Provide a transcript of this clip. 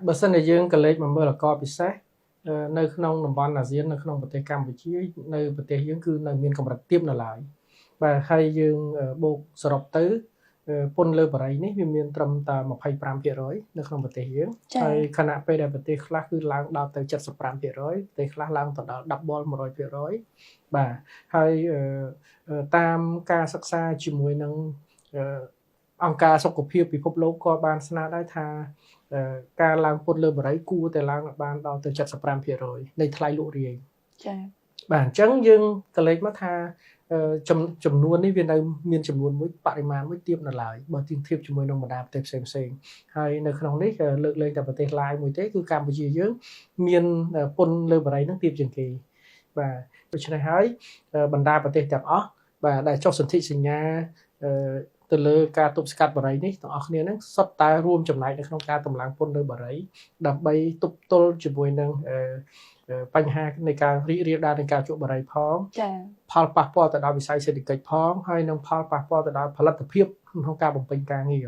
បើសិនជាយើងក៏លេខមកមើលអកពិសេសនៅក្នុងតំបន់អាស៊ាននៅក្នុងប្រទេសកម្ពុជានៅប្រទេសយើងគឺនៅមានកម្រិតទាបនៅឡើយបាទហើយយើងបូកសរុបទៅពន្ធលើបរិយនេះវាមានត្រឹមតែ 25% នៅក្នុងប្រទេសយើងហើយខណៈពេលដែលប្រទេសខ្លះគឺឡើងដល់ទៅ 75% ប្រទេសខ្លះឡើងទៅដល់ double 100%បាទហើយតាមការសិក្សាជាមួយនឹងអង្គការសុខភាពពិភពលោកក៏បានស្នើដែរថាការឡើងពន្ធលើបរិយគួរតែឡើងបានដល់ទៅ 75% នៃថ្លៃលក់រាយចា៎បាទអញ្ចឹងយើងក៏លេខមកថាចំនួននេះវានៅមានចំនួនមួយបរិមាណមួយទាបនៅឡើយបើទៀងធៀបជាមួយនឹងបណ្ដាប្រទេសផ្សេងៗហើយនៅក្នុងនេះលើកលែងតែប្រទេសឡាវមួយទេគឺកម្ពុជាយើងមានពន្ធលើបរិយនឹងទាបជាងគេបាទដូច្នេះហើយបណ្ដាប្រទេសទាំងអស់បាទដែលចុះសន្ធិសញ្ញាទៅលើការទប់ស្កាត់បរិយនេះទាំងអស់គ្នានឹងសុទ្ធតែរួមចំណែកនៅក្នុងការតម្លើងពន្ធលើបរិយដើម្បីទប់ទល់ជាមួយនឹងបញ្ហានៃការរីករាលដាលនៃការជក់បរិយផងចា៎ផលប៉ះពាល់ទៅដល់វិស័យសេដ្ឋកិច្ចផងហើយនិងផលប៉ះពាល់ទៅដល់ផលិតភាពក្នុងការបំពេញការងារ